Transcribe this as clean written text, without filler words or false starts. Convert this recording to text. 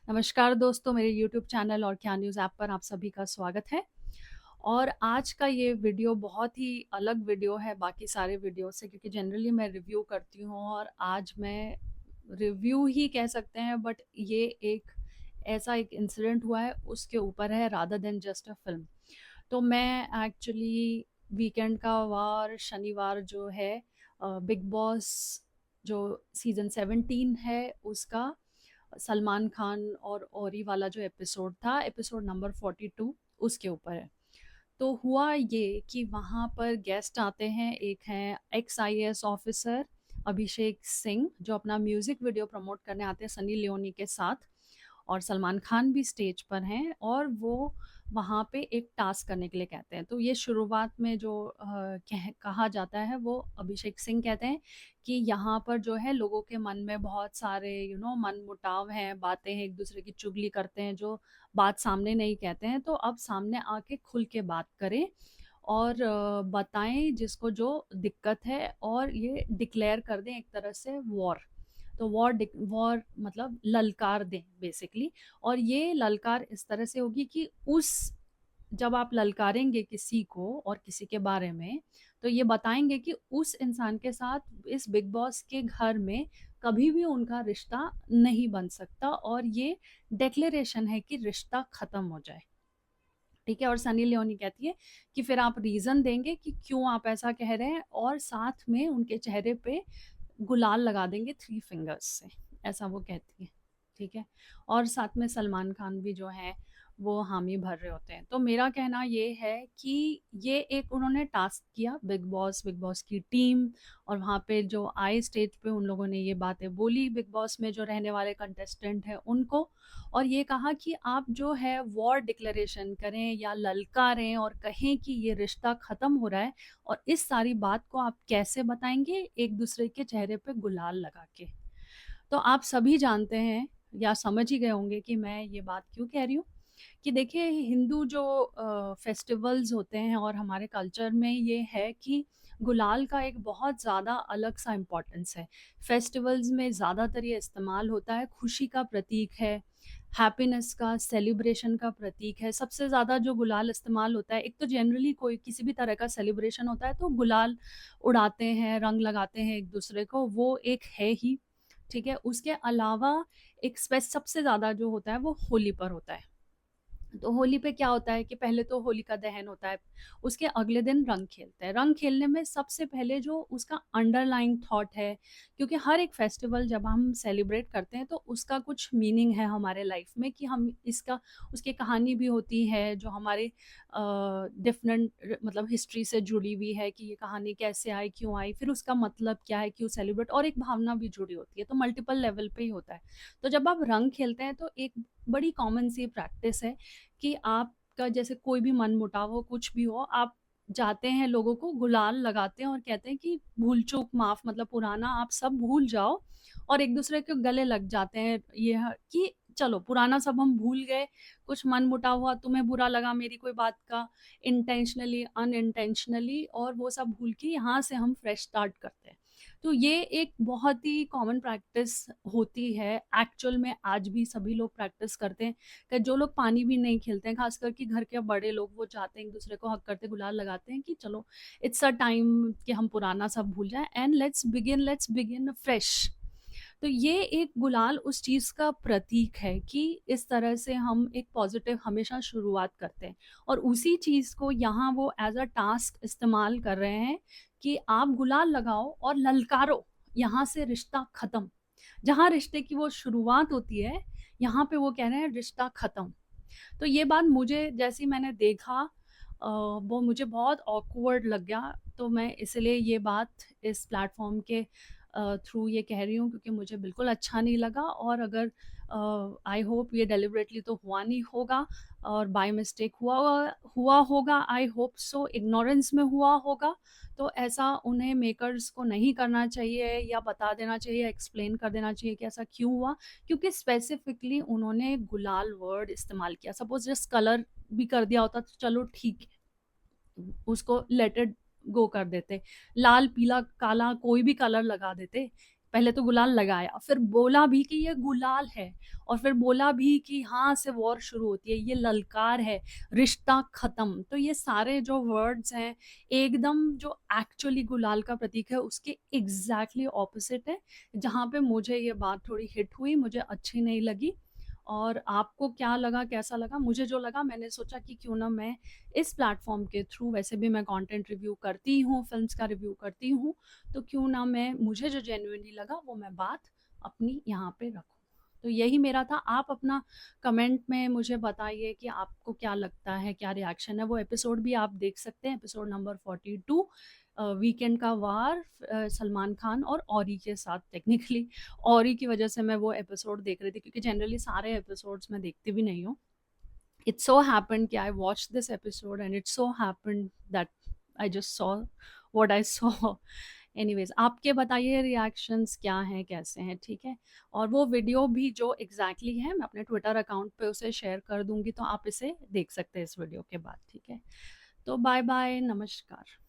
नमस्कार दोस्तों, मेरे यूट्यूब चैनल और क्या न्यूज़ ऐप पर आप सभी का स्वागत है। और आज का ये वीडियो बहुत ही अलग वीडियो है बाकी सारे वीडियो से, क्योंकि जनरली मैं रिव्यू करती हूँ और आज मैं रिव्यू ही कह सकते हैं, बट ये एक ऐसा एक इंसिडेंट हुआ है उसके ऊपर है rather than just a film. तो मैं एक्चुअली वीकेंड का वार शनिवार जो है बिग बॉस जो सीज़न 17 है उसका सलमान खान और औरी वाला जो एपिसोड था, एपिसोड नंबर 42, उसके ऊपर है। तो हुआ ये कि वहाँ पर गेस्ट आते हैं, एक हैं x IAS officer Abhishek Singh जो अपना म्यूजिक वीडियो प्रमोट करने आते हैं सनी लियोनी के साथ, और सलमान खान भी स्टेज पर हैं और वो वहाँ पे एक टास्क करने के लिए कहते हैं। तो ये शुरुआत में जो कहा जाता है वो अभिषेक सिंह कहते हैं कि यहाँ पर जो है लोगों के मन में बहुत सारे मन मुटाव हैं, बातें हैं, एक दूसरे की चुगली करते हैं, जो बात सामने नहीं कहते हैं, तो अब सामने आके खुल के बात करें और बताएं जिसको जो दिक्कत है, और ये डिक्लेयर कर दें एक तरह से वॉर। तो वॉर मतलब ललकार दें बेसिकली। और ये ललकार इस तरह से होगी कि उस जब आप ललकारेंगे किसी को और किसी के बारे में, तो ये बताएंगे कि उस इंसान के साथ इस बिग बॉस के घर में कभी भी उनका रिश्ता नहीं बन सकता, और ये डेक्लेरेशन है कि रिश्ता खत्म हो जाए। ठीक है। और सनी लियोनी कहती है कि फिर आप रीजन देंगे कि क्यों आप ऐसा कह रहे हैं, और साथ में उनके चेहरे पे गुलाल लगा देंगे 3 फिंगर्स से, ऐसा वो कहती है। ठीक है। और साथ में सलमान खान भी जो हैं वो हामी भर रहे होते हैं। तो मेरा कहना ये है कि ये एक उन्होंने टास्क किया, बिग बॉस की टीम, और वहाँ पे जो आए स्टेज पे उन लोगों ने ये बातें बोली बिग बॉस में जो रहने वाले कंटेस्टेंट हैं उनको, और ये कहा कि आप जो है वॉर डिक्लेरेशन करें या ललकारें और कहें कि ये रिश्ता ख़त्म हो रहा है, और इस सारी बात को आप कैसे बताएंगे, एक दूसरे के चेहरे पे गुलाल लगा के। तो आप सभी जानते हैं या समझ ही गए होंगे कि मैं ये बात क्यों कह रही हूँ। कि देखिए, हिंदू जो फेस्टिवल्स होते हैं और हमारे कल्चर में ये है कि गुलाल का एक बहुत ज़्यादा अलग सा इम्पोर्टेंस है। फेस्टिवल्स में ज़्यादातर ये इस्तेमाल होता है, खुशी का प्रतीक है, हैप्पीनेस का, सेलिब्रेशन का प्रतीक है। सबसे ज़्यादा जो गुलाल इस्तेमाल होता है, एक तो जनरली कोई किसी भी तरह का सेलिब्रेशन होता है तो गुलाल उड़ाते हैं, रंग लगाते हैं एक दूसरे को, वो एक है ही। ठीक है। उसके अलावा एक सबसे ज़्यादा जो होता है वो होली पर होता है। तो होली पे क्या होता है कि पहले तो होलिका दहन होता है, उसके अगले दिन रंग खेलते हैं। रंग खेलने में सबसे पहले जो उसका अंडरलाइंग थॉट है, क्योंकि हर एक फेस्टिवल जब हम सेलिब्रेट करते हैं तो उसका कुछ मीनिंग है हमारे लाइफ में, कि हम इसका उसकी कहानी भी होती है जो हमारे डिफरेंट मतलब हिस्ट्री से जुड़ी हुई है, कि ये कहानी कैसे आई, क्यों आई, फिर उसका मतलब क्या है, क्यों सेलिब्रेट, और एक भावना भी जुड़ी होती है, तो मल्टीपल लेवल पे ही होता है। तो जब आप रंग खेलते हैं तो एक बड़ी कॉमन सी प्रैक्टिस है कि आपका जैसे कोई भी मनमुटाव हो, कुछ भी हो, आप जाते हैं, लोगों को गुलाल लगाते हैं और कहते हैं कि भूल चूक माफ, मतलब पुराना आप सब भूल जाओ, और एक दूसरे के गले लग जाते हैं। कि चलो पुराना सब हम भूल गए, कुछ मन मुटाव हुआ, तुम्हें बुरा लगा मेरी कोई बात का, इंटेंशनली अनइंटेंशनली, और वो सब भूल के यहाँ से हम फ्रेश स्टार्ट करते हैं। तो ये एक बहुत ही कॉमन प्रैक्टिस होती है, एक्चुअल में आज भी सभी लोग प्रैक्टिस करते हैं। कि जो लोग पानी भी नहीं खेलते हैं, खासकर कि घर के बड़े लोग, वो चाहते हैं एक दूसरे को हक करते, गुलाल लगाते हैं कि चलो इट्स अ टाइम कि हम पुराना सब भूल जाएं एंड लेट्स बिगिन फ्रेश। तो ये एक गुलाल उस चीज का प्रतीक है कि इस तरह से हम एक पॉजिटिव हमेशा शुरुआत करते हैं, और उसी चीज को यहाँ वो एज अ टास्क इस्तेमाल कर रहे हैं कि आप गुलाल लगाओ और ललकारो, यहाँ से रिश्ता खत्म। जहाँ रिश्ते की वो शुरुआत होती है, यहाँ पे वो कह रहे हैं रिश्ता खत्म। तो ये बात मुझे जैसी मैंने देखा, वो मुझे बहुत ऑकवर्ड लग गया। तो मैं इसलिए ये बात इस प्लेटफॉर्म के थ्रू ये कह रही हूँ, क्योंकि मुझे बिल्कुल अच्छा नहीं लगा, और अगर आई होप ये डेलिबरेटली तो हुआ नहीं होगा, और बाय मिस्टेक हुआ होगा, आई होप सो इग्नोरेंस में हुआ होगा, तो ऐसा उन्हें मेकर्स को नहीं करना चाहिए, या बता देना चाहिए, एक्सप्लेन कर देना चाहिए कि ऐसा क्यों हुआ। क्योंकि स्पेसिफिकली उन्होंने गुलाल वर्ड इस्तेमाल किया, सपोज जस्ट कलर भी कर दिया होता तो चलो ठीक है, उसको लेटेड गो कर देते, लाल पीला काला कोई भी कलर लगा देते, पहले तो गुलाल लगाया, फिर बोला भी कि ये गुलाल है, और फिर बोला भी कि हाँ से वॉर शुरू होती है, ये ललकार है, रिश्ता खत्म। तो ये सारे जो वर्ड्स हैं एकदम जो एक्चुअली गुलाल का प्रतीक है उसके एग्जैक्टली ऑपोजिट है। जहाँ पे मुझे ये बात थोड़ी हिट हुई, मुझे अच्छी नहीं लगी। और आपको क्या लगा, कैसा लगा? मुझे जो लगा, मैंने सोचा कि क्यों ना मैं इस प्लेटफॉर्म के थ्रू, वैसे भी मैं कंटेंट रिव्यू करती हूँ, फिल्म्स का रिव्यू करती हूँ, तो क्यों ना मैं, मुझे जो जेन्युइनली लगा वो मैं बात अपनी यहाँ पे रखूँ। तो यही मेरा था। आप अपना कमेंट में मुझे बताइए कि आपको क्या लगता है, क्या रिएक्शन है। वो एपिसोड भी आप देख सकते हैं, एपिसोड नंबर 42, वीकेंड का वार, सलमान खान और औरी के साथ। टेक्निकली औरी की वजह से मैं वो एपिसोड देख रही थी, क्योंकि जनरली सारे एपिसोड्स मैं देखती भी नहीं हूँ। It so happened कि I watched this episode and it so happened that I just saw what I saw. Anyways, आपके बताइए रिएक्शंस क्या हैं, कैसे हैं, ठीक है। और वो वीडियो भी जो एग्जैक्टली है, मैं अपने ट्विटर अकाउंट पे उसे शेयर कर दूंगी, तो आप इसे देख सकते हैं इस वीडियो के बाद, ठीक है। तो बाय बाय, नमस्कार।